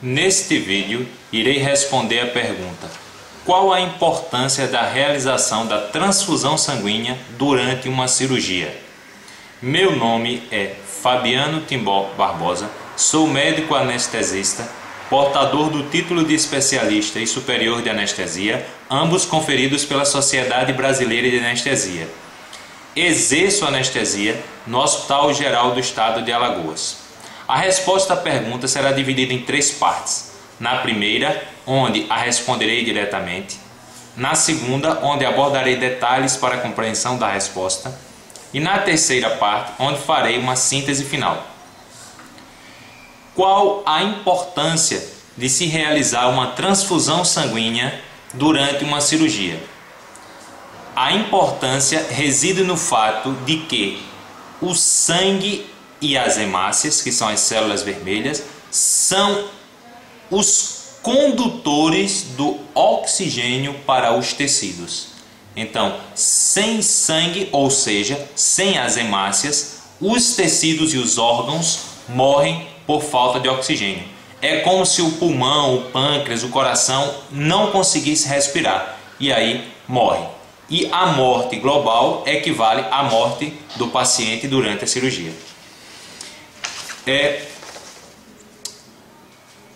Neste vídeo, irei responder a pergunta: qual a importância da realização da transfusão sanguínea durante uma cirurgia? Meu nome é Fabiano Timbó Barbosa, sou médico anestesista, portador do título de especialista e superior de anestesia, ambos conferidos pela Sociedade Brasileira de Anestesia. Exerço anestesia no Hospital Geral do Estado de Alagoas. A resposta à pergunta será dividida em 3 partes. Na primeira, onde a responderei diretamente. Na segunda, onde abordarei detalhes para a compreensão da resposta. E na terceira parte, onde farei uma síntese final. Qual a importância de se realizar uma transfusão sanguínea durante uma cirurgia? A importância reside no fato de que o sangue e as hemácias, que são as células vermelhas, são os condutores do oxigênio para os tecidos. Então, sem sangue, ou seja, sem as hemácias, os tecidos e os órgãos morrem por falta de oxigênio. É como se o pulmão, o pâncreas, o coração não conseguisse respirar e aí morre. E a morte global equivale à morte do paciente durante a cirurgia.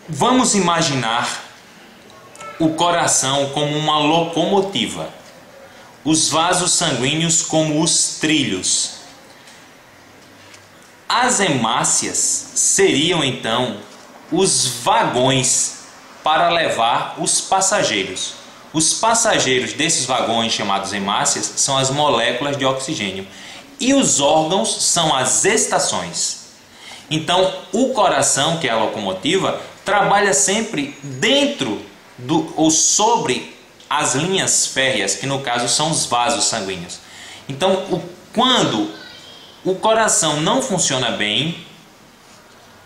Vamos imaginar o coração como uma locomotiva, os vasos sanguíneos como os trilhos. As hemácias seriam então os vagões para levar os passageiros. Os passageiros desses vagões chamados hemácias são as moléculas de oxigênio e os órgãos são as estações. Então, o coração, que é a locomotiva, trabalha sempre dentro ou sobre as linhas férreas, que no caso são os vasos sanguíneos. Então, quando o coração não funciona bem,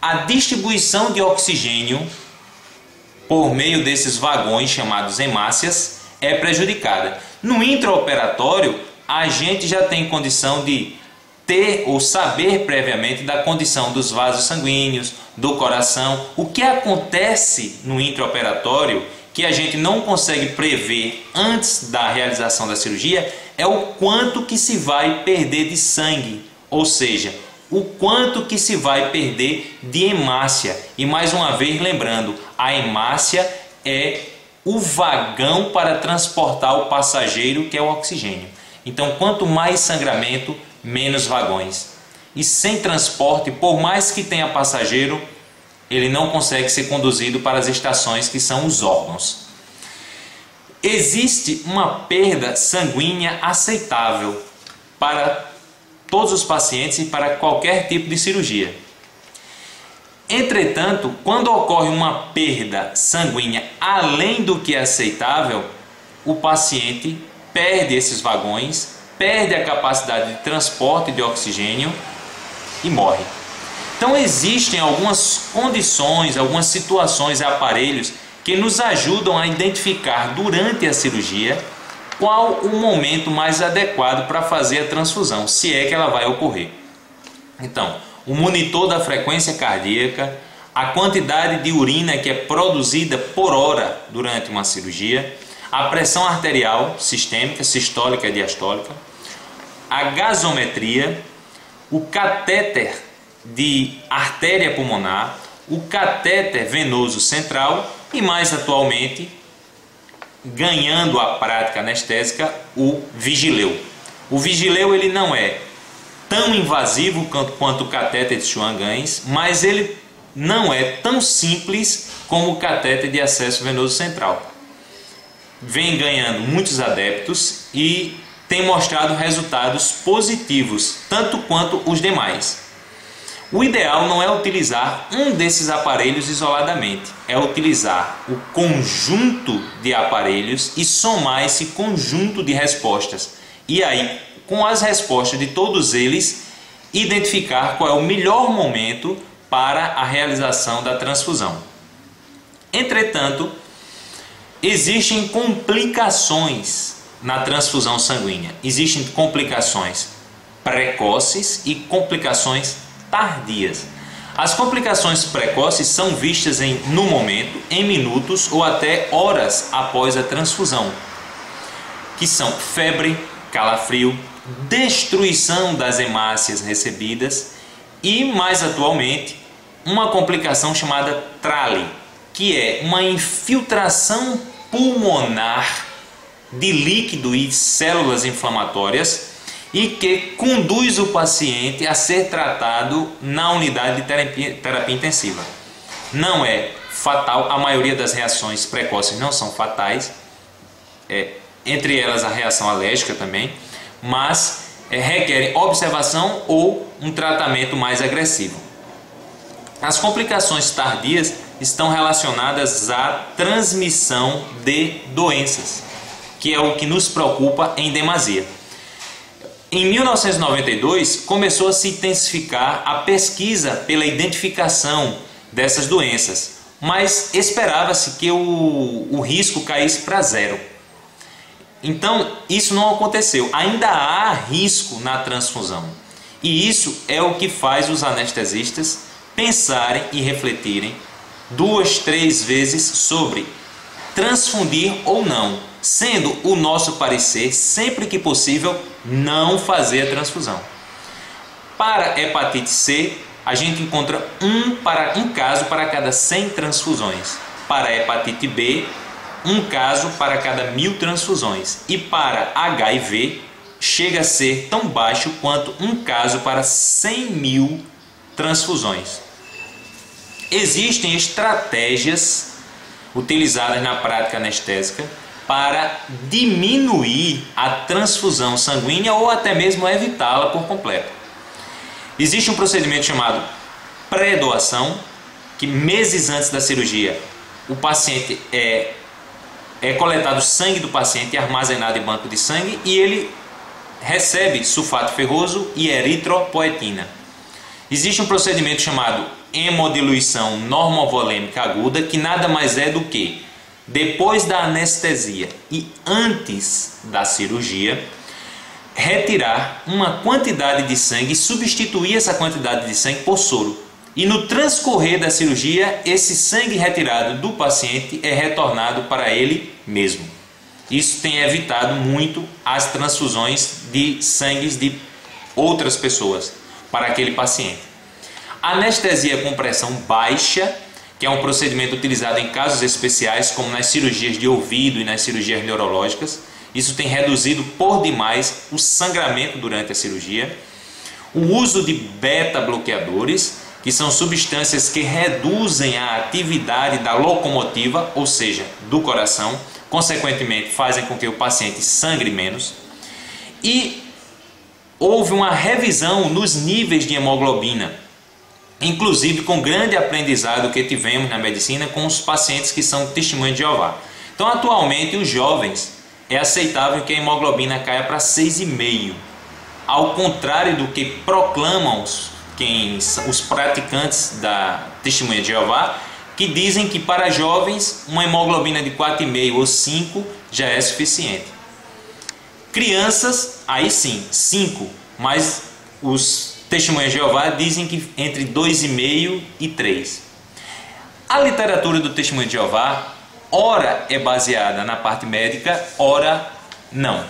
a distribuição de oxigênio por meio desses vagões chamados hemácias é prejudicada. No intraoperatório, a gente já tem condição de ter ou saber previamente da condição dos vasos sanguíneos, do coração. O que acontece no intraoperatório que a gente não consegue prever antes da realização da cirurgia é o quanto que se vai perder de sangue, ou seja, o quanto que se vai perder de hemácia. E mais uma vez lembrando, a hemácia é o vagão para transportar o passageiro, que é o oxigênio. Então, quanto mais sangramento, menos vagões. E sem transporte, por mais que tenha passageiro, ele não consegue ser conduzido para as estações, que são os órgãos. Existe uma perda sanguínea aceitável para todos os pacientes e para qualquer tipo de cirurgia. Entretanto, quando ocorre uma perda sanguínea além do que é aceitável, o paciente perde esses vagões, perde a capacidade de transporte de oxigênio e morre. Então existem algumas condições, algumas situações e aparelhos que nos ajudam a identificar durante a cirurgia qual o momento mais adequado para fazer a transfusão, se é que ela vai ocorrer. Então, o monitor da frequência cardíaca, a quantidade de urina que é produzida por hora durante uma cirurgia, a pressão arterial sistêmica, sistólica e diastólica, a gasometria, o catéter de artéria pulmonar, o catéter venoso central e, mais atualmente, ganhando a prática anestésica, o vigileu. O vigileu ele não é tão invasivo quanto o catéter de Schwann-Ganz, mas ele não é tão simples como o catéter de acesso venoso central. Vem ganhando muitos adeptos e tem mostrado resultados positivos, tanto quanto os demais. O ideal não é utilizar um desses aparelhos isoladamente, é utilizar o conjunto de aparelhos e somar esse conjunto de respostas. E aí, com as respostas de todos eles, identificar qual é o melhor momento para a realização da transfusão. Entretanto, existem complicações na transfusão sanguínea. Existem complicações precoces e complicações tardias. As complicações precoces são vistas no momento, em minutos ou até horas após a transfusão, que são febre, calafrio, destruição das hemácias recebidas e, mais atualmente, uma complicação chamada trale, que é uma infiltração pulmonar de líquido e células inflamatórias e que conduz o paciente a ser tratado na unidade de terapia intensiva. Não é fatal, a maioria das reações precoces não são fatais, entre elas a reação alérgica também, mas requerem observação ou um tratamento mais agressivo. As complicações tardias estão relacionadas à transmissão de doenças, que é o que nos preocupa em demasia. Em 1992, começou a se intensificar a pesquisa pela identificação dessas doenças, mas esperava-se que o risco caísse para zero. Então, isso não aconteceu. Ainda há risco na transfusão. E isso é o que faz os anestesistas pensarem e refletirem 2, 3 vezes sobre transfundir ou não, sendo o nosso parecer, sempre que possível, não fazer a transfusão. Para hepatite C, a gente encontra um caso para cada 100 transfusões. Para hepatite B, um caso para cada 1000 transfusões. E para HIV, chega a ser tão baixo quanto um caso para 100.000 transfusões. Existem estratégias utilizadas na prática anestésica para diminuir a transfusão sanguínea ou até mesmo evitá-la por completo. Existe um procedimento chamado pré-doação, que meses antes da cirurgia o paciente é coletado sangue do paciente e armazenado em banco de sangue e ele recebe sulfato ferroso e eritropoetina. Existe um procedimento chamado hemodiluição normovolêmica aguda, que nada mais é do que, depois da anestesia e antes da cirurgia, retirar uma quantidade de sangue e substituir essa quantidade de sangue por soro. E no transcorrer da cirurgia, esse sangue retirado do paciente é retornado para ele mesmo. Isso tem evitado muito as transfusões de sangue de outras pessoas para aquele paciente. Anestesia com pressão baixa, que é um procedimento utilizado em casos especiais, como nas cirurgias de ouvido e nas cirurgias neurológicas. Isso tem reduzido por demais o sangramento durante a cirurgia. O uso de beta-bloqueadores, que são substâncias que reduzem a atividade da locomotiva, ou seja, do coração, consequentemente fazem com que o paciente sangre menos. E houve uma revisão nos níveis de hemoglobina, inclusive com grande aprendizado que tivemos na medicina com os pacientes que são testemunhas de Jeová. Então, atualmente, os jovens, é aceitável que a hemoglobina caia para 6,5, ao contrário do que proclamam os praticantes da testemunha de Jeová, que dizem que para jovens uma hemoglobina de 4,5 ou 5 já é suficiente. Crianças, aí sim, 5, mas os testemunhas de Jeová dizem que entre 2,5 e 3. A literatura do testemunho de Jeová, ora é baseada na parte médica, ora não.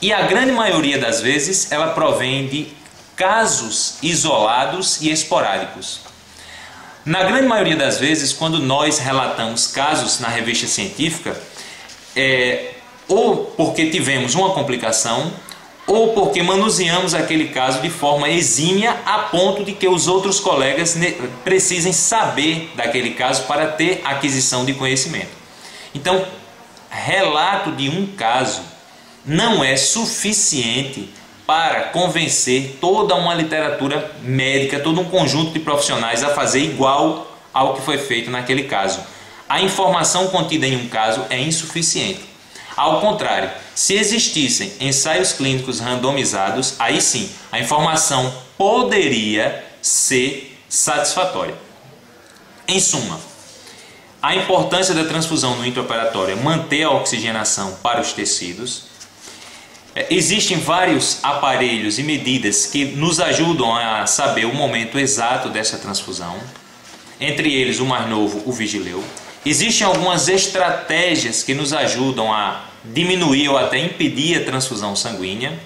E a grande maioria das vezes ela provém de casos isolados e esporádicos. Na grande maioria das vezes, quando nós relatamos casos na revista científica, ou porque tivemos uma complicação, ou porque manuseamos aquele caso de forma exímia a ponto de que os outros colegas precisem saber daquele caso para ter aquisição de conhecimento. Então, relato de um caso não é suficiente para convencer toda uma literatura médica, todo um conjunto de profissionais a fazer igual ao que foi feito naquele caso. A informação contida em um caso é insuficiente. Ao contrário, se existissem ensaios clínicos randomizados, aí sim, a informação poderia ser satisfatória. Em suma, a importância da transfusão no intraoperatório é manter a oxigenação para os tecidos, Existem vários aparelhos e medidas que nos ajudam a saber o momento exato dessa transfusão. Entre eles, o mais novo, o Vigileu. Existem algumas estratégias que nos ajudam a diminuir ou até impedir a transfusão sanguínea.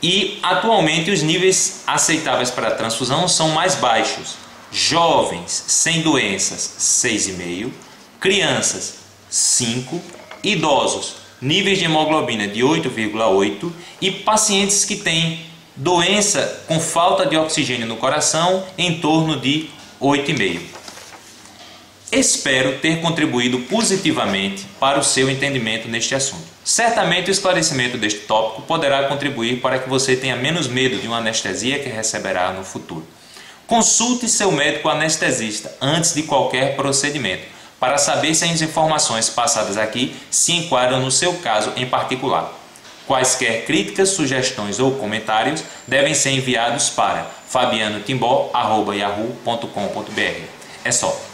E, atualmente, os níveis aceitáveis para a transfusão são mais baixos. Jovens sem doenças, 6,5. Crianças, 5. Idosos, níveis de hemoglobina de 8,8. E pacientes que têm doença com falta de oxigênio no coração, em torno de 8,5. Espero ter contribuído positivamente para o seu entendimento neste assunto. Certamente o esclarecimento deste tópico poderá contribuir para que você tenha menos medo de uma anestesia que receberá no futuro. Consulte seu médico anestesista antes de qualquer procedimento, para saber se as informações passadas aqui se enquadram no seu caso em particular. Quaisquer críticas, sugestões ou comentários devem ser enviados para fabianotimbó@yahoo.com.br. É só.